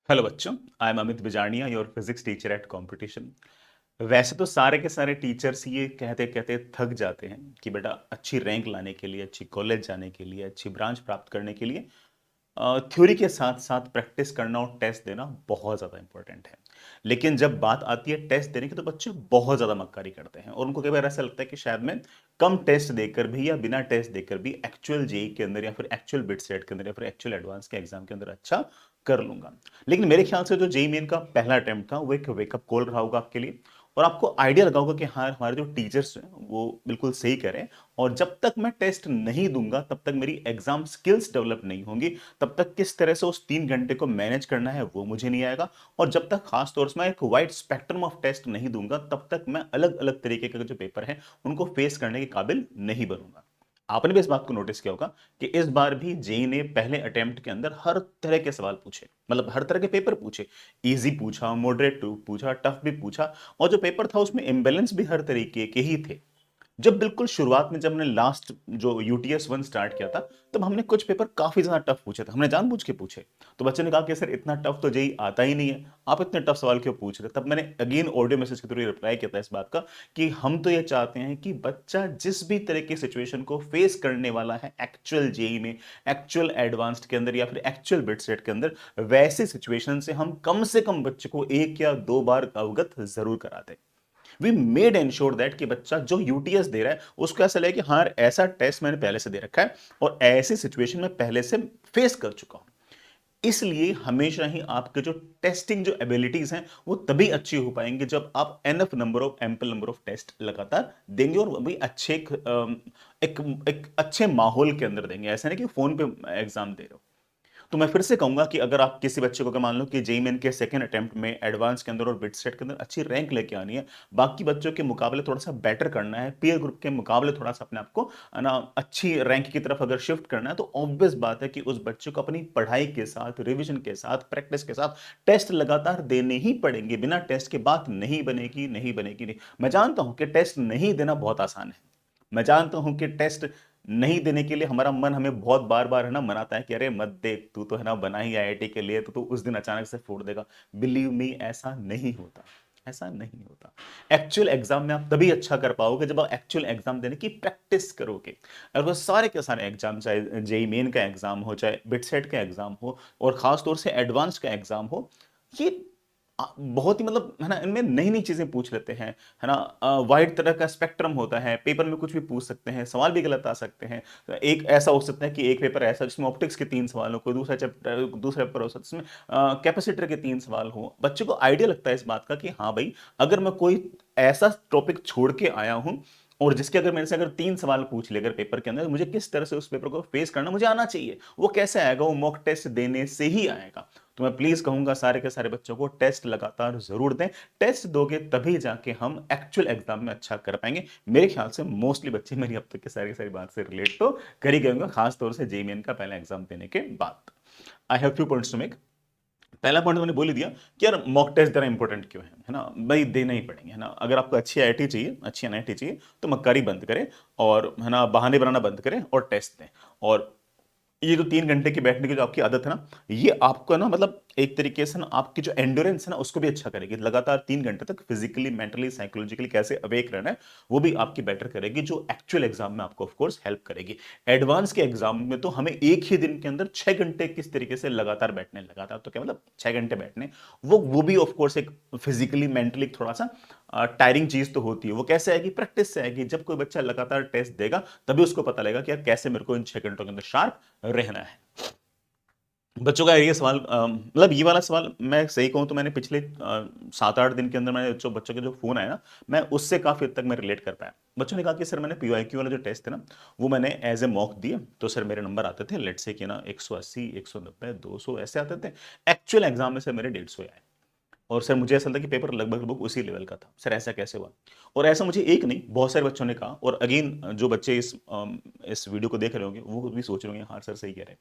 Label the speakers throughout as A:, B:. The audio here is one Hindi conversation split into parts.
A: हेलो बच्चों, I am Amit Bijarnia, your physics teacher at competition. वैसे तो सारे के सारे टीचर्स ये कहते कहते थक जाते हैं कि बेटा अच्छी रैंक लाने के लिए, अच्छी कॉलेज जाने के लिए, अच्छी ब्रांच प्राप्त करने के लिए थ्योरी के साथ साथ प्रैक्टिस करना और टेस्ट देना बहुत ज़्यादा इंपॉर्टेंट है। लेकिन जब बात आती है टेस्ट देने की तो बच्चे बहुत ज़्यादा मक्कारी करते हैं और उनको कई बार ऐसा लगता है कि शायद मैं कम टेस्ट देकर भी या बिना टेस्ट देकर भी एक्चुअल जेई के अंदर या फिर एक्चुअल बिट सेट के अंदर या फिर एक्चुअल एडवांस के एग्जाम के अंदर अच्छा कर लूंगा। लेकिन मेरे ख्याल से जो जेई मेन का पहला अटेम्प्ट था वो एक वेकअप कॉल रहा होगा आपके लिए और आपको आइडिया लगा होगा कि हाँ हमारे जो टीचर्स हैं वो बिल्कुल सही करें और जब तक मैं टेस्ट नहीं दूंगा तब तक मेरी एग्जाम स्किल्स डेवलप नहीं होंगी, तब तक किस तरह से उस 3 घंटे को मैनेज करना है वो मुझे नहीं आएगा। और जब तक खास तौर से मैं एक वाइड स्पेक्ट्रम ऑफ टेस्ट नहीं दूंगा तब तक मैं अलग अलग तरीके के जो पेपर है उनको फेस करने के काबिल नहीं बनूंगा। आपने भी इस बात को नोटिस किया होगा कि इस बार भी जेई ने पहले अटेम्प्ट के अंदर हर तरह के सवाल पूछे, मतलब हर तरह के पेपर पूछे। इजी पूछा, मॉडरेट टू पूछा, टफ भी पूछा और जो पेपर था उसमें इम्बेलेंस भी हर तरीके के ही थे। जब बिल्कुल शुरुआत में जब हमने लास्ट जो यूटीएस 1 स्टार्ट किया था तब हमने कुछ पेपर काफी ज्यादा टफ पूछे थे, हमने जानबूझ के पूछे। तो बच्चे ने कहा कि सर इतना टफ तो जेई आता ही नहीं है, आप इतने टफ सवाल क्यों पूछ रहे? तब मैंने अगेन ऑडियो मैसेज के थ्रू रिप्लाई किया था इस बात का कि हम तो ये चाहते हैं कि बच्चा जिस भी तरह की सिचुएशन को फेस करने वाला है एक्चुअल जेई में, एक्चुअल एडवांस्ड के अंदर या फिर एक्चुअल बिट सेट के अंदर, वैसे सिचुएशन से कम बच्चे को 1 या 2 बार अवगत जरूर कराते हैं। वी मेड एंश्योर दैट कि बच्चा जो यूटीएस दे रहा है उसको ऐसा लगे कि हाँ ऐसा टेस्ट मैंने पहले से दे रखा है और ऐसी सिचुएशन में पहले से फेस कर चुका हूं। इसलिए हमेशा ही आपके जो टेस्टिंग जो एबिलिटीज हैं वो तभी अच्छी हो पाएंगे जब आप enough number of ample number of test लगातार देंगे और वो भी अच्छे एक अच्छे माहौल के अंदर देंगे। ऐसा नहीं कि फोन पे एग्जाम दे रहे हो। तो मैं फिर से कहूंगा कि अगर आप किसी बच्चे को अगर मान लो कि जेई मेन के सेकंड अटेम्प्ट में एडवांस के अंदर और बिट सेट के अंदर अच्छी रैंक लेके आनी है, बाकी बच्चों के मुकाबले थोड़ा सा बेटर करना है, पीयर ग्रुप के मुकाबले थोड़ा सा अपने आप को ना अच्छी रैंक की तरफ अगर शिफ्ट करना है, तो ऑब्वियस बात है कि उस बच्चे को अपनी पढ़ाई के साथ, रिविजन के साथ, प्रैक्टिस के साथ टेस्ट लगातार देने ही पड़ेंगे। बिना टेस्ट के बात नहीं बनेगी, नहीं बनेगी, नहीं। मैं जानता हूं कि टेस्ट नहीं देना बहुत आसान है, मैं जानता हूं कि टेस्ट नहीं देने के लिए हमारा मन हमें बहुत बार बार है ना मनाता है कि अरे मत दे, तू तो है ना बना ही आईआईटी के लिए, तो तू उस दिन अचानक से फोड़ देगा। बिलीव मी, ऐसा नहीं होता, ऐसा नहीं होता। एक्चुअल एग्जाम में आप तभी अच्छा कर पाओगे जब आप एक्चुअल एग्जाम देने की प्रैक्टिस करोगे। और वो सारे के सारे एग्जाम, चाहे जेई मेन का एग्जाम हो, चाहे बिटसेट का एग्जाम हो और खास तौर से एडवांस का एग्जाम हो, ये बहुत ही मतलब है ना इनमें नई नई चीजें पूछ लेते हैं, है ना। वाइड तरह का स्पेक्ट्रम होता है, पेपर में कुछ भी पूछ सकते हैं, सवाल भी गलत आ सकते हैं। तो एक ऐसा हो सकता है कि एक पेपर ऐसा जिसमें ऑप्टिक्स के 3 सवाल हो, कोई दूसरा चैप्टर दूसरा पेपर हो सकता है जिसमें कैपेसिटर के 3 सवाल हो। बच्चे को आइडिया लगता है इस बात का कि हाँ भाई, अगर मैं कोई ऐसा टॉपिक छोड़ के आया हूं और जिसके अगर मेरे से अगर 3 सवाल पूछ ले अगर पेपर के अंदर, मुझे किस तरह से उस पेपर को फेस करना मुझे आना चाहिए। वो कैसे आएगा? वो मॉक टेस्ट देने से ही आएगा। तो मैं प्लीज कहूंगा सारे के सारे बच्चों को टेस्ट लगातार जरूर दें। टेस्ट दोगे तभी जाके हम एक्चुअल एग्जाम में अच्छा कर पाएंगे। मेरे ख्याल से मोस्टली बच्चे मेरी अब तक की सारी की सारी बात से रिलेट तो कर ही गए होंगे, खास तौर से जेईमेन का पहला एग्जाम देने के बाद। I have few points to make. पहला पॉइंट मैंने बोल ही दिया कि यार मॉक टेस्ट देना इंपॉर्टेंट क्यों है ना। भाई देना ही पड़ेंगे, है ना। अगर आपको अच्छी आईआईटी चाहिए, अच्छी एनआईटी चाहिए, तो मक्कारी बंद करें और है ना बहाने बनाना बंद करें और टेस्ट दें। और ये जो 3 घंटे की बैठने की जो आपकी आदत है ना, ये आपको ना मतलब एक तरीके से ना आपकी जो एंडोरेंस है ना उसको भी अच्छा करेगी। लगातार 3 घंटे तक फिजिकली, मेंटली, साइकोलॉजिकली कैसे अवेक रहना है वो भी आपकी बेटर करेगी, जो एक्चुअल एग्जाम में आपको ऑफ कोर्स हेल्प करेगी। एडवांस के एग्जाम में तो हमें एक ही दिन के अंदर 6 घंटे किस तरीके से लगातार बैठने, लगातार तो क्या मतलब 6 घंटे बैठने, वो भी ऑफ कोर्स एक फिजिकली, मेंटली थोड़ा सा टायरिंग चीज तो होती है। वो कैसे आएगी? प्रैक्टिस से आएगी। जब कोई बच्चा लगातार टेस्ट देगा तभी उसको पता लगेगा कि यार कैसे मेरे को इन 6 घंटों के अंदर शार्प रहना है। बच्चों का ये सवाल मतलब ये वाला सवाल मैं सही कहूं तो मैंने पिछले 7-8 दिन के अंदर मैंने जो बच्चों के जो फोन आए ना, मैं उससे काफी हद तक मैं रिलेट कर पाया। बच्चों ने कहा कि सर मैंने पीवाईक्यू वाला जो टेस्ट है ना वो मैंने एज ए मॉक दिए, तो सर मेरे नंबर आते थे लेट से कि ना 180, 190, 200 ऐसे आते थे। एक्चुअल एग्जाम में सर मेरे 150 आए। और सर मुझे ऐसा लगता कि पेपर लगभग लगभग उसी लेवल का था। सर ऐसा कैसे हुआ? और ऐसा मुझे एक नहीं बहुत सारे बच्चों ने कहा। और अगेन जो बच्चे इस वीडियो को देख रहे होंगे वो भी सोच रहे होंगे हाँ सर सही कह रहे हैं।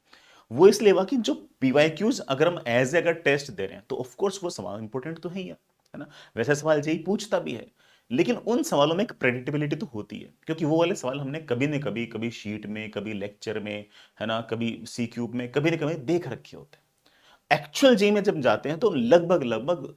A: वो इसलिए हुआ कि जो पीवाईक्यूज अगर हम एज ए अगर टेस्ट दे रहे हैं तो ऑफ कोर्स वो सवाल इंपॉर्टेंट तो है ना। वैसे सवाल जेई पूछता भी है, लेकिन उन सवालों में एक प्रेडिक्टेबिलिटी तो होती है, क्योंकि वो वाले सवाल हमने कभी न कभी, कभी शीट में, कभी लेक्चर में, है ना, कभी सी क्यूब में, कभी न कभी देख रखे होते हैं। एक्चुअल जेई में जब जाते हैं तो लगभग लगभग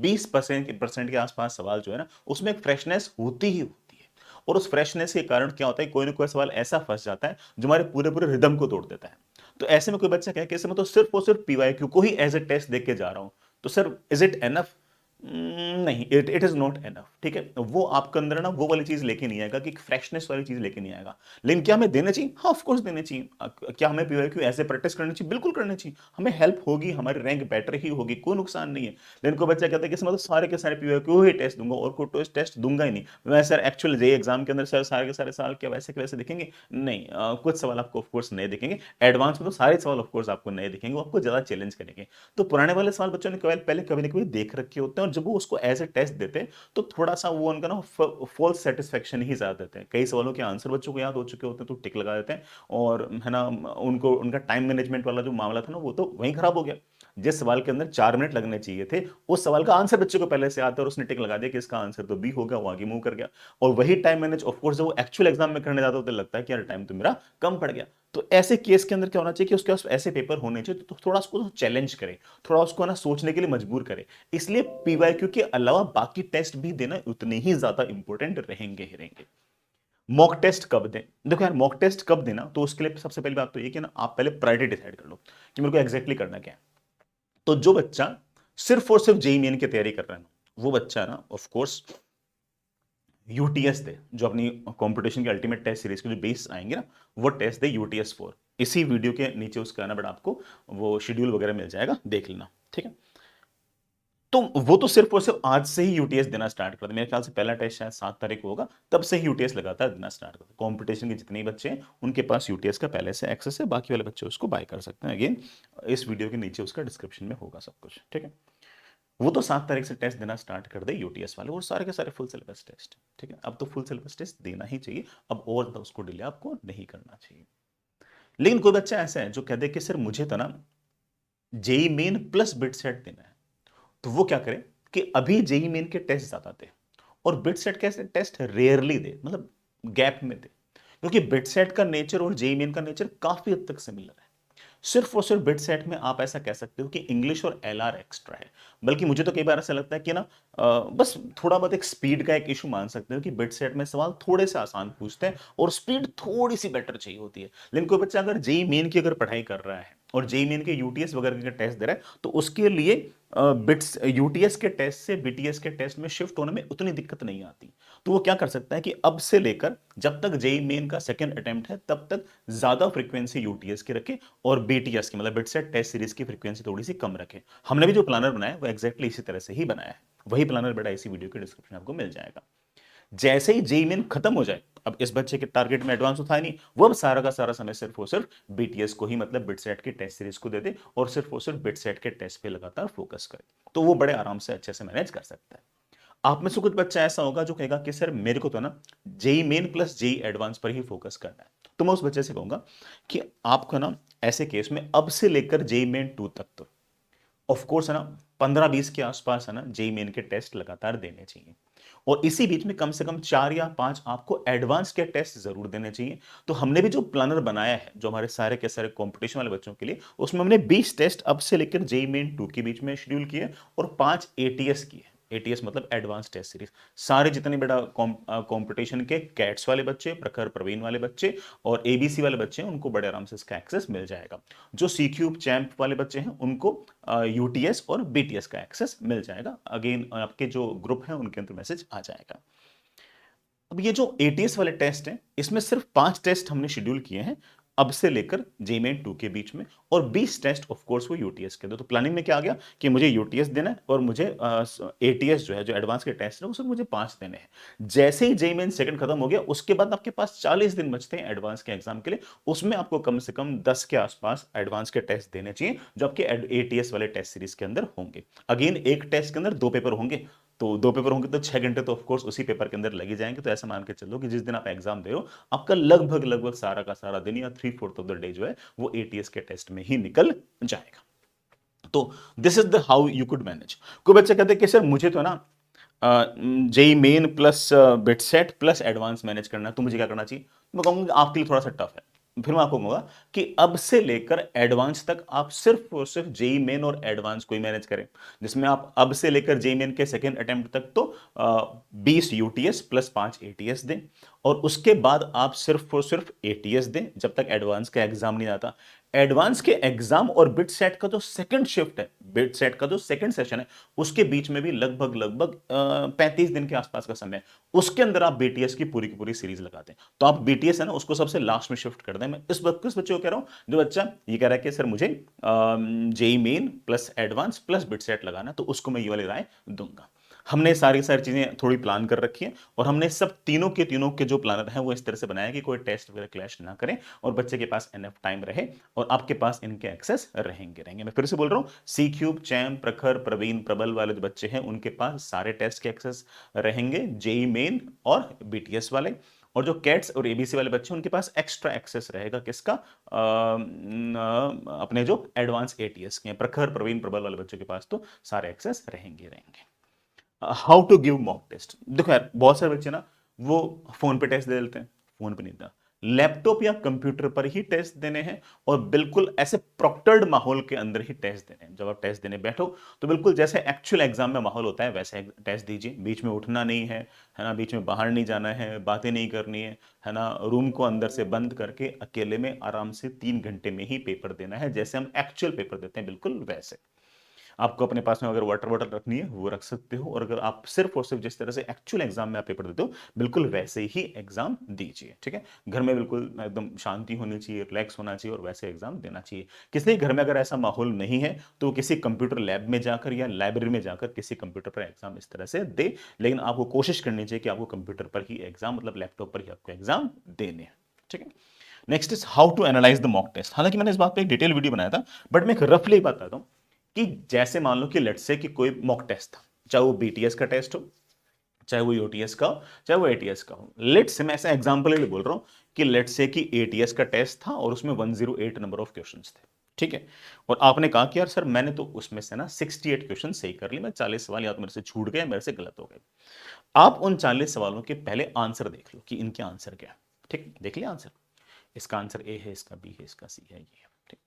A: 20% के आसपास सवाल जो है ना उसमें एक फ्रेशनेस होती ही होती है। और उस फ्रेशनेस के कारण क्या होता है, कोई ना कोई सवाल ऐसा फंस जाता है जो हमारे पूरे पूरे रिदम को तोड़ देता है। तो ऐसे में कोई बच्चा कहे कि मैं तो सिर्फ और सिर्फ पीवाईक्यू को ही एज ए टेस्ट देख के जा रहा हूं, तो सर इज इट एनफ? नहीं, इट इज नॉट एनफ। ठीक है, वो आपके अंदर ना वो वाली चीज लेके नहीं आएगा कि फ्रेशनेस वाली चीज लेके नहीं आएगा। लेकिन क्या हमें देना चाहिए? हाँ, ऑफ कोर्स देना चाहिए। क्या हमें पीवाईक्यू ऐसे प्रैक्टिस करनी चाहिए? बिल्कुल करनी चाहिए। हमें हेल्प होगी, हमारी रैंक बेटर ही होगी, कोई नुकसान नहीं है। लेकिन कोई बच्चा कहता है कि मैं तो सारे के सारे पीवाईक्यू ही टेस्ट दूंगा और कोई टेस्ट दूंगा ही नहीं, मैं सर एक्चुअल जे एग्जाम के अंदर सर सारे के सारे सवाल क्या वैसे के वैसे दिखेंगे? नहीं, कुछ सवाल आपको ऑफकोर्स नहीं दिखेंगे। एडवांस में तो सारे सवाल ऑफकोर्स आपको नहीं दिखेंगे, वो आपको ज्यादा चैलेंज करेंगे। तो पुराने वाले सवाल बच्चों ने पहले कभी ना कभी देख रखे होते हैं, और जब वो उसको एज ए टेस्ट देते हैं तो थोड़ा सा वो उनका ना फॉल्स सेटिस्फेक्शन ही ज्यादा देते हैं। कई सवालों के आंसर बच्चों को याद हो चुके होते हैं तो टिक लगा देते हैं, और है ना, उनको उनका टाइम मैनेजमेंट वाला जो मामला था ना वो तो वहीं खराब हो गया। जिस सवाल के अंदर 4 मिनट लगने चाहिए थे, उस सवाल का आंसर बच्चे को पहले से आता है और उसने टिक लगा दिया कि इसका आंसर तो बी होगा, वो आगे मूव कर गया। और वही टाइम मैनेज ऑफ कोर्स जब वो एक्चुअल एग्जाम में करने जाता है तो लगता है कि यार टाइम तो मेरा कम पड़ गया। तो ऐसे केस के अंदर क्या होना चाहिए कि उसके पास ऐसे पेपर होने चाहिए तो थोड़ा उसको चैलेंज करे, थोड़ा उसको ना सोचने के लिए मजबूर करे। इसलिए पीवाईक्यू के अलावा बाकी टेस्ट भी देना उतने ही ज्यादा इंपॉर्टेंट रहेंगे ही रहेंगे। मॉक टेस्ट कब दें? देखो यार, मॉक टेस्ट कब देना, तो उसके लिए सबसे पहली बात तो ये कि ना आप पहले प्रायोरिटी डिसाइड कर लो कि मेरे को एग्जैक्टली करना क्या है। तो जो बच्चा सिर्फ और सिर्फ जेई मेन की तैयारी कर रहा है ना, वो बच्चा ना ऑफ कोर्स यूटीएस दे, जो अपनी कंपटीशन के अल्टीमेट टेस्ट सीरीज के जो बेस आएंगे ना, वो टेस्ट दे यूटीएस 4। इसी वीडियो के नीचे उसका ना बट आपको वो शेड्यूल वगैरह मिल जाएगा, देख लेना। ठीक है, तो वो तो सिर्फ और सिर्फ आज से ही यूटीएस देना स्टार्ट कर दे। मेरे ख्याल से पहला टेस्ट शायद 7 तारीख को होगा, तब से ही यूटीएस लगातार देना स्टार्ट कर दे। कंपटीशन के जितने बच्चे हैं उनके पास यूटीएस का पहले से एक्सेस है, बाकी वाले बच्चे उसको बाय कर सकते हैं। अगेन इस वीडियो के नीचे उसका डिस्क्रिप्शन में होगा सब कुछ। ठीक है, वो तो 7 तारीख से टेस्ट देना स्टार्ट कर दे यूटीएस वाले, वो सारे के सारे फुल सिलेबस टेस्ट। ठीक है, अब तो फुल सिलेबस टेस्ट देना ही चाहिए, अब और ज्यादा उसको डिले आपको नहीं करना चाहिए। लेकिन कोई बच्चा ऐसा है जो कहते हैं कि सर मुझे तो ना JEE Main plus BITSAT देना है, तो वो क्या करे कि अभी जेई मेन के टेस्ट ज्यादा दे और बिट सेट के टेस्ट रेयरली दे, मतलब गैप में दे। क्योंकि बिट सेट का नेचर और जेई मेन का नेचर काफी हद तक सिमिलर है। सिर्फ और सिर्फ बिट सेट में आप ऐसा कह सकते हो कि इंग्लिश और एलआर एक्स्ट्रा है। बल्कि मुझे तो कई बार ऐसा लगता है कि ना बस थोड़ा बहुत एक स्पीड का एक इशू मान सकते हो कि बिट सेट में सवाल थोड़े से आसान पूछते हैं और स्पीड थोड़ी सी बेटर चाहिए होती है। लेकिन कोई बच्चा अगर जेई मेन की अगर पढ़ाई कर रहा है और जेई मेन के यूटीएस वगैरह के टेस्ट दे रहा है, तो उसके लिए बिट्स यूटीएस के टेस्ट से बीटीएस के टेस्ट में शिफ्ट होने में उतनी दिक्कत नहीं आती। तो वो क्या कर सकता है कि अब से लेकर जब तक जेई मेन का सेकंड अटेम्प्ट है तब तक ज्यादा फ्रीक्वेंसी यूटीएस की रखे और बीटीएस की मतलब बिट सेट टेस्ट सीरीज की फ्रीक्वेंसी थोड़ी सी कम रखे। हमने भी जो प्लानर बनाया है वो एग्जैक्टली इसी तरह से ही बनाया है। वही प्लानर बेटा इसी वीडियो के डिस्क्रिप्शन में आपको मिल जाएगा। जैसे ही जेई मेन खत्म हो जाए, अब इस बच्चे के टारगेट में एडवांस तो था नहीं, वो अब सारा का सारा समय सिर्फ और सिर्फ बीटीएस को ही मतलब बिट सेट की टेस्ट सीरीज को दे दे और सिर्फ और सिर्फ बिट सेट के टेस्ट पे लगातार फोकस करे, तो वो बड़े आराम से अच्छे से मैनेज कर सकता है। आप में से कुछ बच्चा ऐसा होगा जो कहेगा कि सर मेरे को तो ना JEE Main plus JEE advance पर ही फोकस करना है, तो मैं उस बच्चे से कहूंगा कि आपको ना ऐसे केस में अब से लेकर जेई मेन 2 तक तो ऑफ कोर्स है ना 15-20 के आसपास है ना जेई मेन के टेस्ट लगातार देने चाहिए। और इसी बीच में कम से कम 4 या 5 आपको एडवांस के टेस्ट जरूर देने चाहिए। तो हमने भी जो प्लानर बनाया है जो हमारे सारे के सारे कंपटीशन वाले बच्चों के लिए, उसमें हमने 20 टेस्ट अब से लेकर जेई मेन 2 के बीच में शेड्यूल किए और 5 एटीएस किए। एटीएस मतलब एडवांस टेस्ट सीरीज। सारे जितने बेटा कंपटीशन के कैट्स वाले बच्चे, प्रखर प्रवीण वाले बच्चे और एबीसी वाले बच्चे हैं, उनको बड़े आराम से इसका एक्सेस मिल जाएगा। जो सी क्यूब चैंप वाले बच्चे हैं उनको यूटीएस और बीटीएस का एक्सेस मिल जाएगा। अगेन आपके जो ग्रुप है उनके अंदर मैसेज आ जाएगा। अब ये जो एटीएस वाले टेस्ट हैं इसमें सिर्फ 5 टेस्ट हमने शेड्यूल किए हैं अब से लेकर जेमेन 2 के बीच में, और 20 टेस्ट ऑफ कोर्स वो यूटीएस के दो। तो प्लानिंग में क्या आ गया कि मुझे यूटीएस देना है और मुझे एटीएस जो है जो एडवांस के टेस्ट है वो सिर्फ मुझे 5 देने हैं। जैसे ही जेमेन सेकंड खत्म हो गया उसके बाद आपके पास 40 दिन बचते हैं एडवांस के एग्जाम के लिए, उसमें आपको कम से कम 10 के आसपास एडवांस के टेस्ट देने चाहिए जो आपके एटीएस वाले टेस्ट सीरीज के अंदर होंगे। अगेन एक टेस्ट के अंदर 2 पेपर होंगे, तो 2 पेपर होंगे तो 6 घंटे तो ऑफकोर्स उसी पेपर के अंदर लगे जाएंगे। तो ऐसा मान के चलो कि जिस दिन आप एग्जाम दे रहे हो आपका लगभग लगभग सारा का सारा दिन या 3/4 ऑफ द डे जो है वो एटीएस के टेस्ट में ही निकल जाएगा। तो this is the how you could manage. कोई बच्चा कहते हैं कि सर मुझे तो ना JEE Main plus BITSAT plus advance manage करना है, तो मुझे क्या करना चाहिए? मैं कहूंगा आपके लिए थोड़ा सा टफ है। फिर मैं आपको कहूंगा कि अब से लेकर एडवांस तक आप सिर्फ और सिर्फ जेई मेन और एडवांस को ही मैनेज करें, जिसमें आप अब से लेकर जेई मेन के सेकेंड अटेम्प्ट तक तो 20 यूटीएस प्लस 5 एटीएस दें, और उसके बाद आप सिर्फ और सिर्फ एटीएस दें जब तक एडवांस का एग्जाम नहीं आता। एडवांस के एग्जाम और बिट सेट का जो सेकंड शिफ्ट है, बिट सेट का जो सेकंड सेशन है, उसके बीच में भी लगभग लगभग 35 दिन के आसपास का समय है। उसके अंदर आप बीटीएस की पूरी सीरीज लगाते हैं। तो आप बीटीएस है ना, उसको सबसे लास्ट में शिफ्ट कर दें। मैं इस बच्चे को कह रहा हूं, जो बच्चा ये कह रहा है कि सर मुझे JEE Main plus advance plus BITSAT लगाना, तो उसको मैं ये वाली राय दूंगा। हमने सारी सारी चीजें थोड़ी प्लान कर रखी हैं, और हमने सब तीनों के जो प्लानर हैं वो इस तरह से बनाया कि कोई टेस्ट वगैरह क्लैश ना करें, और बच्चे के पास एनफ टाइम रहे, और आपके पास इनके एक्सेस रहेंगे। मैं फिर से बोल रहा हूं, सी क्यूब, चैम, प्रखर, प्रवीण, प्रबल वाले जो बच्चे हैं उनके पास सारे टेस्ट के एक्सेस रहेंगे, जेई मेन और बीटीएस वाले। और जो कैट्स और एबीसी वाले बच्चे उनके पास एक्स्ट्रा एक्सेस रहेगा किसका, अपने जो एडवांस एटीएस के, प्रखर, प्रवीण, प्रबल वाले बच्चों के पास तो सारे एक्सेस रहेंगे। How to give mock test, देखो यार बहुत सारे बच्चे ना वो फोन पे टेस्ट दे देते हैं, फोन पे नहीं था, लैपटॉप या कंप्यूटर पर ही टेस्ट देने हैं, और बिल्कुल ऐसे प्रॉक्टर्ड माहौल के अंदर ही टेस्ट देने हैं। जब आप टेस्ट देने बैठो तो बिल्कुल जैसे एक्चुअल एग्जाम में माहौल होता है वैसे टेस्ट दीजिए, बीच में उठना नहीं है ना, बीच में बाहर नहीं जाना है, बातें नहीं करनी है ना, रूम को अंदर से बंद करके अकेले में आराम से 3 घंटे में ही पेपर देना है, जैसे हम एक्चुअल पेपर देते हैं बिल्कुल वैसे। आपको अपने पास में अगर वाटर बॉटल रखनी है वो रख सकते हो, और अगर आप सिर्फ और सिर्फ जिस तरह से एक्चुअल एग्जाम में आप पेपर देते हो बिल्कुल वैसे ही एग्जाम दीजिए, ठीक है। घर में बिल्कुल एकदम शांति होनी चाहिए, रिलैक्स होना चाहिए, और वैसे एग्जाम देना चाहिए। किसी घर में अगर ऐसा माहौल नहीं है तो किसी कंप्यूटर लैब में जाकर या लाइब्रेरी में जाकर किसी कंप्यूटर पर एग्जाम इस तरह से दे, लेकिन आपको कोशिश करनी चाहिए कि आपको कंप्यूटर पर ही एग्जाम, मतलब लैपटॉप पर ही आपको एग्जाम देने हैं, ठीक है। Next is how to analyse the mock test. हालांकि मैंने इस बात पे एक डिटेल वीडियो बनाया था, बट मैं एक रफली बताता हूं कि जैसे मान लो कि लेट्स से कि कोई मॉक टेस्ट था, चाहे वो बीटीएस का टेस्ट हो, चाहे वो यूटीएस का हो, चाहे वो एटीएस का हो। लेट्स से, मैं ऐसा एग्जांपल के लिए बोल रहा हूं कि लेट्स से कि एटीएस का टेस्ट था और उसमें 108 नंबर ऑफ क्वेश्चंस थे, ठीक है। और आपने कहा कि यार सर मैंने तो उसमें से ना 68 क्वेश्चन सही कर लिए, मैं 40 सवाल या तो मेरे से छूट गए, मेरे से गलत हो गए। आप उन 40 सवालों के पहले आंसर देख लो कि इनके आंसर क्या है, ठीक, देख लिया आंसर, इसका आंसर ए है, इसका बी है, इसका सी है, ये है, ठीक।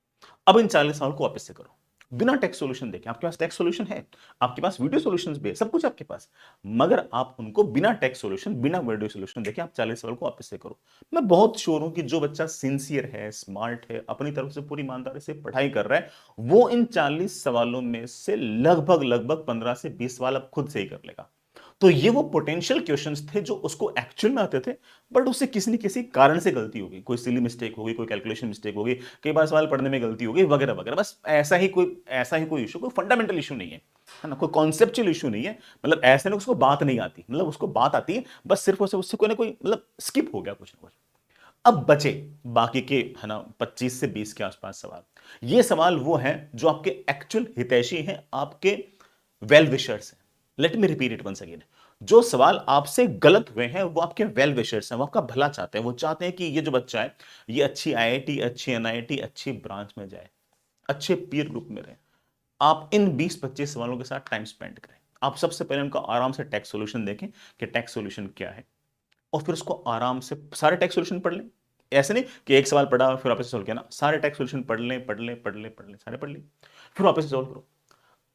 A: अब इन 40 सवाल को वापस से करो बिना टेक्स्ट सॉल्यूशन देखे। आपके पास टेक्स्ट सॉल्यूशन है, आपके पास वीडियो सॉल्यूशंस भी है, सब कुछ आपके पास, मगर आप उनको बिना टेक्स्ट सॉल्यूशन, बिना वीडियो सॉल्यूशन देखे आप 40 सवाल को वापस से करो। मैं बहुत श्योर हूं कि जो बच्चा सिंसियर है, स्मार्ट है, अपनी तरफ से पूरी ईमानदारी से पढ़ाई कर रहा है, वो इन 40 सवालों में से लगभग लगभग 15 से 20 सवाल अब खुद से ही कर लेगा। तो ये वो पोटेंशियल क्वेश्चंस थे जो उसको एक्चुअल में आते थे, बट उससे किसी न किसी कारण से गलती हो गई, कोई सिली मिस्टेक हो गई, कोई कैलकुलेशन मिस्टेक हो गई, कई बार सवाल पढ़ने में गलती हो गई, वगैरह वगैरह। बस ऐसा ही कोई इशू, कोई फंडामेंटल इशू नहीं है ना, कोई कॉन्सेप्चुअल इशू नहीं है। मतलब ऐसे नहीं उसको बात नहीं आती, मतलब उसको बात आती है, बस सिर्फ उससे कोई ना कोई मतलब स्किप हो गया कुछ ना कुछ। अब बचे बाकी के है ना 25 से 20 के आसपास सवाल। ये सवाल वो हैं जो आपके एक्चुअल हितैषी हैं, आपके वेल विशर्स हैं। Let me repeat it once again, जो सवाल आपसे गलत हुए हैं वो आपके वेल विशर्स हैं, वो आपका भला चाहते हैं, वो चाहते हैं कि ये जो बच्चा है ये अच्छी आईआईटी, अच्छी एनआईटी, अच्छी ब्रांच में जाए, अच्छे पीर ग्रुप में रहे। आप इन 20-25 सवालों के साथ टाइम स्पेंड करें। आप सबसे पहले उनका आराम से टेक्स्ट सॉल्यूशन देखें कि टेक्स्ट सॉल्यूशन क्या है, और फिर उसको आराम से सारे टेक्स्ट सॉल्यूशन पढ़ लें। ऐसे नहीं कि एक सवाल पढ़ा फिर वापस से सॉल्व किया ना, सारे टेक्स्ट सॉल्यूशन पढ़ लें, सारे पढ़ लें, फिर वापस से सॉल्व करो।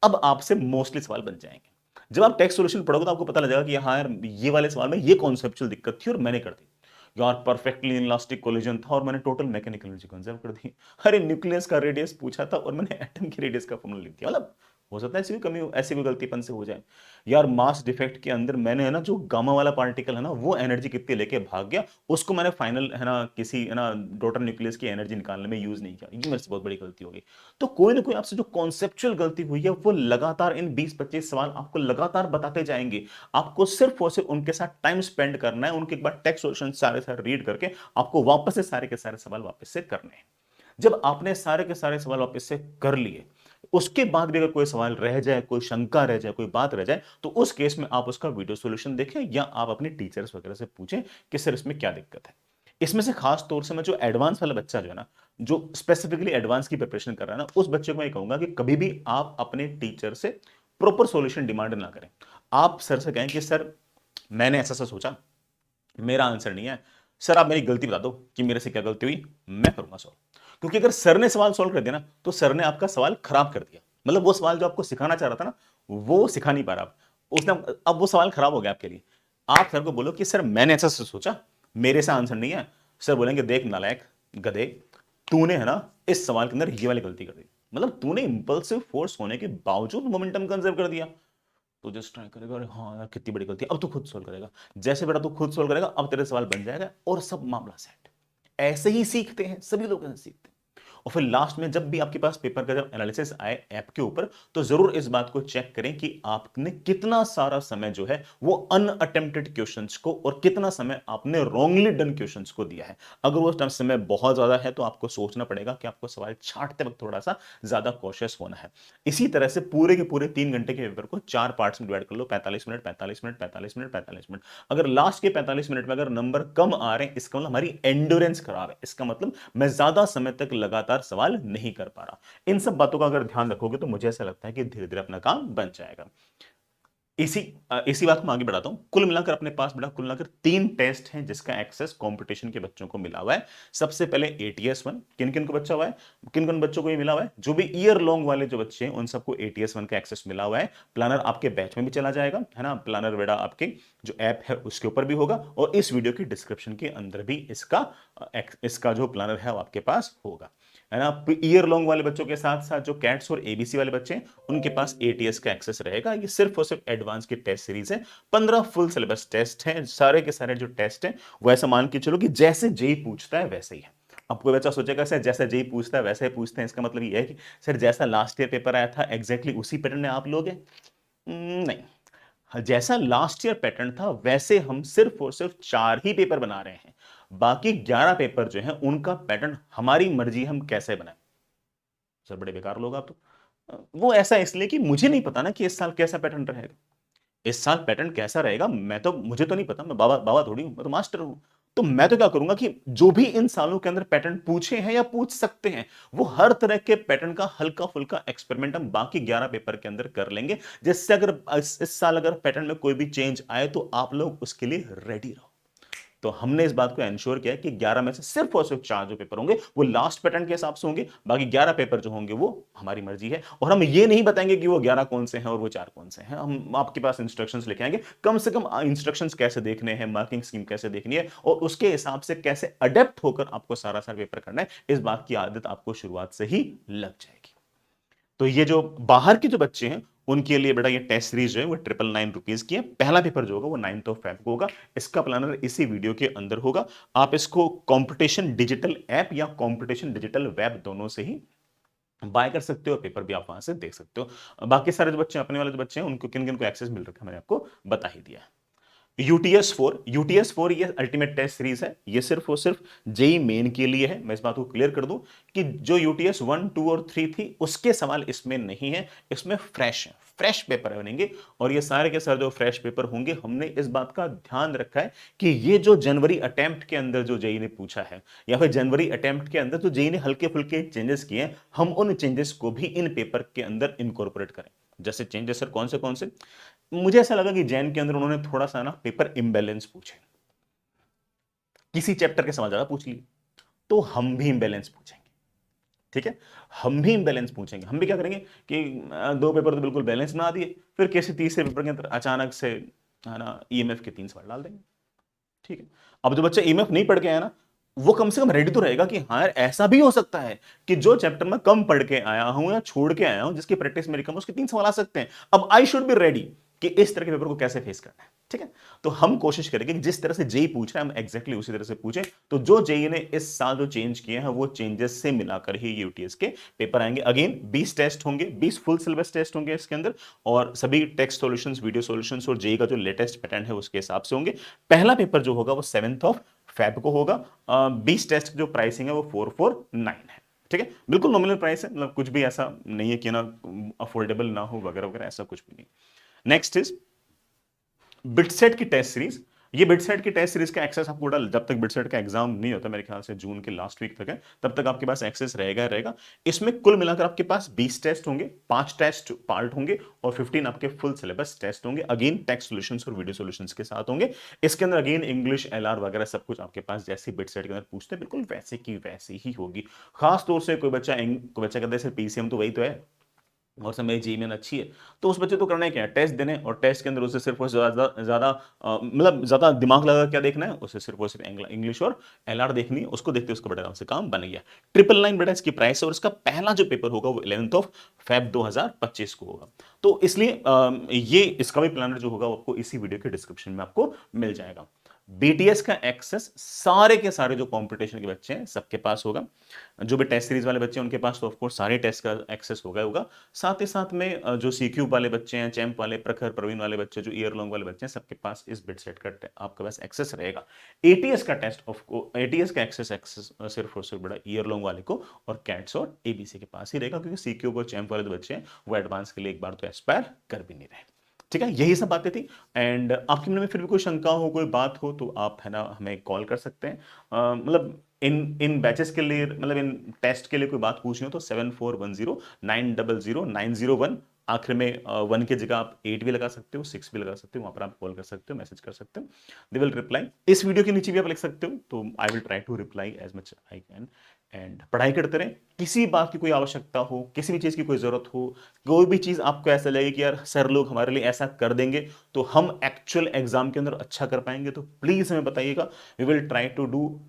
A: अब आपसे मोस्टली सवाल बन जाएंगे। जब आप टेक्स्ट सॉल्यूशन पढ़ोगे तो आपको पता लग जाएगा कि हाँ यार ये वाले सवाल में ये कॉन्सेप्चुअल दिक्कत थी और मैंने कर दी। यार परफेक्टली इनलास्टिक कोलिजन था और मैंने टोटल मैकेनिकल एनर्जी कंजर्व कर दी। अरे न्यूक्लियस का रेडियस पूछा था और मैंने एटम की रेडियस का फॉर्मूला लिख दिया। मतलब हो सकता है ऐसी भी कमी हो, ऐसी कोई गलतीपन से हो जाए। यार मास डिफेक्ट के अंदर मैंने है ना जो गामा वाला पार्टिकल है ना वो एनर्जी कितनी लेके भाग गया, उसको मैंने फाइनल है ना किसी है ना डॉटर न्यूक्लियस की एनर्जी निकालने में यूज नहीं किया। ये मेरे से बहुत बड़ी गलती हो गई। तो कोई ना कोई आपसे जो कॉन्सेप्चुअल गलती हुई है वो लगातार इन 20-25 सवाल आपको लगातार बताते जाएंगे। आपको सिर्फ और सिर्फ उनके साथ टाइम स्पेंड करना है, उनके एक बार टेक्स्ट सॉल्यूशन सारे सारे रीड करके आपको वापस से सारे के सारे सवाल वापस से करने हैं। जब आपने सारे के सारे सवाल वापस से कर लिए, उसके बाद भी अगर कोई सवाल रह जाए, कोई शंका रह जाए, कोई बात रह जाए, तो उस केस में आप उसका वीडियो सॉल्यूशन देखें या आप अपने टीचर्स वगैरह से पूछें कि सर इसमें क्या दिक्कत है। इसमें से खास तौर से मैं जो एडवांस वाला बच्चा जो है ना, जो स्पेसिफिकली एडवांस की प्रिपरेशन कर रहा है ना, उस बच्चे को मैं कहूंगा कि कभी भी आप अपने टीचर से प्रॉपर सॉल्यूशन डिमांड ना करें। आप सर से कहें कि सर मैंने ऐसा सा सोचा, मेरा आंसर नहीं है, सर आप मेरी गलती बता दो कि मेरे से क्या गलती हुई, मैं करूंगा सॉल्व। क्योंकि अगर सर ने सवाल सॉल्व कर दिया ना तो सर ने आपका सवाल खराब कर दिया, मतलब वो सवाल जो आपको सिखाना चाह रहा था ना वो सिखा नहीं पा रहा उसने, अब वो सवाल खराब हो गया आपके लिए। आप सर को बोलो कि सर मैंने ऐसा सोचा, मेरे से आंसर नहीं है। सर बोलेंगे देख नालायक गधे, तूने है ना इस सवाल के अंदर ये वाली गलती कर दी, मतलब तूने इंपल्सिव फोर्स होने के बावजूद मोमेंटम कंजर्व कर दिया। तो जस्ट ट्राई करेगा, अरे हाँ यार कितनी बड़ी गलती है, अब तू खुद सोल्व करेगा। जैसे बेटा तू खुद सोल्व करेगा अब तेरे सवाल बन जाएगा और सब मामला सेट। ऐसे ही सीखते हैं सभी लोग, ऐसे सीखते हैं। और फिर लास्ट में जब भी आपके पास पेपर का जब एनालिसिस आए ऐप के ऊपर, तो जरूर इस बात को चेक करें कि आपने कितना सारा समय जो है वो अनअटेम्प्टेड क्वेश्चंस को और कितना समय आपने रॉन्गली डन क्वेश्चंस को दिया है। अगर वो समय बहुत ज्यादा है तो आपको सोचना पड़ेगा कि आपको सवाल छांटते वक्त थोड़ा सा ज्यादा कॉशियस होना है। इसी तरह से पूरे के पूरे 3 घंटे के पेपर को 4 पार्ट्स में डिवाइड कर लो, 45 मिनट 45 मिनट 45 मिनट 45 मिनट। अगर लास्ट के 45 मिनट में अगर नंबर कम आ रहे हैं इसका मतलब हमारी एंड्योरेंस खराब है, इसका मतलब मैं ज्यादा समय तक लगातार सवाल नहीं कर पा रहा। इन सब बातों का अगर ध्यान रखोगे तो मुझे ऐसा लगता है कि धीरे धीरे अपना काम बन जाएगा। इसी इसी बात को मैं आगे बढ़ाता हूं। कुल मिलाकर अपने पास बेटा कुल मिलाकर 3 टेस्ट हैं जिसका एक्सेस कंपटीशन के बच्चों को मिला हुआ है। सबसे पहले ATS 1, किन किन को बच्चा हुआ है, किन किन बच्चों को ये मिला हुआ है, जो भी ईयर लॉन्ग वाले जो बच्चे हैं उन सबको ATS 1 का एक्सेस मिला हुआ है। प्लानर आपके बैच में भी चला जाएगा, है ना, प्लानर बेटा आपके जो ऐप है उसके ऊपर भी होगा और इस वीडियो की डिस्क्रिप्शन के अंदर भी इसका जो प्लानर है वो आपके पास होगा, है ना। ईयर लॉन्ग वाले बच्चों के साथ साथ जो कैट्स और ABC वाले बच्चे हैं उनके पास ATS का एक्सेस रहेगा। ये सिर्फ और सिर्फ एडवांस की टेस्ट सीरीज है, 15 फुल सिलेबस टेस्ट हैं, सारे के सारे जो टेस्ट हैं वो ऐसा मान के चलो कि जैसे जेई पूछता है वैसे ही है। अब कोई बच्चा सोचेगा सर जैसा जेई पूछता है वैसे ही पूछते हैं, इसका मतलब ये है कि सर जैसा लास्ट ईयर पेपर आया था एग्जैक्टली उसी पैटर्न में आप लोग हैं। नहीं, जैसा लास्ट ईयर पैटर्न था वैसे हम सिर्फ और सिर्फ 4 ही पेपर बना रहे हैं, बाकी 11 पेपर जो हैं उनका पैटर्न हमारी मर्जी हम कैसे बनाए। सर बड़े बेकार लोग आप तो। वो ऐसा इसलिए कि मुझे नहीं पता ना कि इस साल कैसा पैटर्न रहेगा। इस साल पैटर्न कैसा रहेगा मैं तो, मुझे तो नहीं पता, मैं बाबा बाबा थोड़ी हूं, मैं तो मास्टर हूं। तो मैं तो क्या करूंगा कि जो भी इन सालों के अंदर पैटर्न पूछे हैं या पूछ सकते हैं वो हर तरह के पैटर्न का हल्का फुल्का एक्सपेरिमेंट हम बाकी 11 पेपर के अंदर कर लेंगे, जिससे अगर इस साल अगर पैटर्न में कोई भी चेंज आए तो आप लोग उसके लिए रेडी रहो। तो हमने इस बात को एंश्योर किया है कि 11 में से सिर्फ और सिर्फ 4 जो पेपर होंगे वो लास्ट पैटर्न के हिसाब से होंगे, बाकी 11 पेपर जो होंगे वो हमारी मर्जी है। और हम ये नहीं बताएंगे कि वो 11 कौन से हैं और वो 4 कौन से हैं, हम आपके पास इंस्ट्रक्शंस लेके आएंगे, कम से कम इंस्ट्रक्शंस कैसे देखने हैं, मार्किंग स्कीम कैसे देखनी है और उसके हिसाब से कैसे अडेप्ट होकर आपको सारा सारा पेपर करना है, इस बात की आदत आपको शुरुआत से ही लग जाएगी। तो ये जो बाहर के जो बच्चे हैं उनके लिए बेटा ये टेस्ट सीरीज जो है वो 999 रुपीज की है। पहला पेपर जो होगा वो 9th of Feb को होगा। इसका प्लानर इसी वीडियो के अंदर होगा। आप इसको कंपटीशन डिजिटल ऐप या कंपटीशन डिजिटल वेब दोनों से ही बाय कर सकते हो, पेपर भी आप वहां से देख सकते हो। बाकी सारे जो बच्चे अपने वाले जो बच्चे हैं उनको किन किन को एक्सेस मिल रखा है मैंने आपको बता ही दिया है। यूटीएस 4 ये अल्टीमेट टेस्ट सीरीज है, ये सिर्फ और सिर्फ जेई मेन के लिए है। मैं इस बात को क्लियर कर दूं कि जो यूटीएस 1, 2 और 3 थी उसके सवाल इसमें नहीं है, इसमें फ्रेश है, फ्रेश पेपर बनेंगे। और ये सारे के सारे जो फ्रेश पेपर होंगे हमने इस बात का ध्यान रखा है कि ये जो जनवरी अटेम्प्ट के अंदर जो जेई ने पूछा है या फिर जनवरी अटेम्प्ट के अंदर जो जेई ने हल्के फुल्के चेंजेस किए हैं हम उन चेंजेस को भी इन पेपर के अंदर इनकॉर्पोरेट करें। जैसे चेंजेस सर कौन से, मुझे ऐसा लगा कि जैन के अंदर उन्होंने थोड़ा सा ना पेपर इम्बैलेंस पूछे, किसी चैप्टर के सवाल ज्यादा पूछ लिए, तो हम भी इम्बैलेंस पूछेंगे। ठीक है, हम भी इम्बैलेंस पूछेंगे। हम भी क्या करेंगे कि 2 पेपर तो बिल्कुल बैलेंस बना दिए, फिर किसी तीसरे पेपर के अंदर अचानक से, है ना, ईएमएफ के 3 सवाल डाल देंगे। ठीक है, अब जो बच्चा ईएमएफ नहीं पढ़ के आया ना वो कम से कम रेडी तो रहेगा कि हाँ यार ऐसा भी हो सकता है कि जो चैप्टर में कम पढ़ के आया हूं या छोड़ के आया हूं जिसकी प्रैक्टिस मेरी कम उसके 3 सवाल आ सकते हैं। अब आई शुड बी रेडी कि इस तरह के पेपर को कैसे फेस करना है। ठीक है, तो हम कोशिश करेंगे कि जिस तरह से जेई पूछ रहा है हम एग्जैक्टली उसी तरह से पूछें। तो जो जेई ने इस साल जो चेंज किए हैं वो चेंजेस से मिलाकर ही यूटीएस के पेपर आएंगे। अगेन 20 टेस्ट होंगे, 20 फुल सिलेबस टेस्ट होंगे इसके अंदर और सभी टेक्स्ट सॉल्यूशंस, वीडियो सॉल्यूशंस और जेई का जो लेटेस्ट पैटर्न है उसके हिसाब से होंगे। पहला पेपर जो होगा वो 7th of Feb को होगा। 20 टेस्ट जो प्राइसिंग है वो 449 है। ठीक है, बिल्कुल नॉमिनल प्राइस है, मतलब कुछ भी ऐसा नहीं है कि ना अफोर्डेबल ना हो वगैरह वगैरह, ऐसा कुछ भी नहीं। नेक्स्ट इज बिटसेट की टेस्ट सीरीज। ये बिटसेट की टेस्ट सीरीज का एक्सेस आपको टोटल, जब तक बिटसेट का एग्जाम नहीं होता, मेरे ख्याल से जून के लास्ट वीक तक है, तब तक आपके पास एक्सेस रहेगा ही रहेगा। इसमें कुल मिलाकर आपके पास 20 टेस्ट होंगे, 5 टेस्ट पार्ट होंगे और 15 आपके फुल सिलेबस टेस्ट होंगे, अगेन टेक्स्ट सॉल्यूशंस और वीडियो सॉल्यूशंस के साथ होंगे। इसके अंदर अगेन इंग्लिश, एलआर वगैरह सब कुछ आपके पास जैसे बिटसेट के अंदर पूछते हैं बिल्कुल वैसे की वैसी ही होगी। खास तौर से कोई बच्चा कहता है सर पीसीएम तो वही तो है और सब मेरी जीवन अच्छी है, तो उस बच्चे तो करना है क्या है, टेस्ट देने, और टेस्ट के अंदर उसे सिर्फ और ज्यादा ज्यादा मतलब ज्यादा दिमाग लगा क्या देखना है, उसे सिर्फ और सिर्फ इंग्लिश और एलआर देखनी है, उसको देखते उसका बड़ा आराम से काम बन गया। 999 बेटा इसकी प्राइस है और इसका पहला जो पेपर होगा वो 11th ऑफ फेब 2025 को होगा। तो इसलिए ये इसका भी प्लानर जो होगा वो आपको इसी वीडियो के डिस्क्रिप्शन में आपको मिल जाएगा। बीटीएस का एक्सेस सारे के सारे जो कंपटीशन के बच्चे हैं सबके पास होगा, जो भी टेस्ट सीरीज वाले बच्चे हैं उनके पास तो ऑफकोर्स सारे टेस्ट का एक्सेस होगा होगा। साथ ही साथ में जो सीक्यूब वाले बच्चे हैं, चैंप वाले, प्रखर, प्रवीण वाले बच्चे, जो ईयर लॉन्ग वाले बच्चे हैं, सबके पास इस बिट सेट का आपके पास एक्सेस रहेगा। एटीएस का टेस्ट एटीएस का एक्सेस सिर्फ और सिर्फ बड़ा ईयर लॉन्ग वाले को और कैट्स और एबीसी के पास ही रहेगा, क्योंकि सीक्यूब और चैंप वाले जो बच्चे हैं वो एडवांस के लिए एक बार तो एस्पायर कर भी नहीं रहे। ठीक है, यही सब बातें थी। एंड आपके मन में फिर भी कोई शंका हो, कोई बात हो, तो आप है ना हमें कॉल कर सकते हैं। मतलब इन इन बैचेस के लिए, मतलब इन टेस्ट के लिए कोई बात पूछनी हो तो 7410900901, आखिर में 1 की जगह आप 8 भी लगा सकते हो, 6 भी लगा सकते हो, वहां पर आप कॉल कर सकते हो, मैसेज कर सकते हो, दे विल रिप्लाई। इस वीडियो के नीचे भी आप लिख सकते हो, तो I will try to reply as much I can. And पढ़ाई करते रहें, किसी बात की कोई आवश्यकता हो, किसी भी चीज की कोई जरूरत हो, कोई भी चीज आपको ऐसा लगे कि यार सर लोग हमारे लिए ऐसा कर देंगे तो हम एक्चुअल एग्जाम के अंदर अच्छा कर पाएंगे, तो प्लीज हमें बताइएगा। We will try to do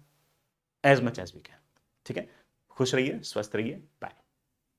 A: as much as we can. ठीक है, खुश रहिए, स्वस्थ रहिए, बाय।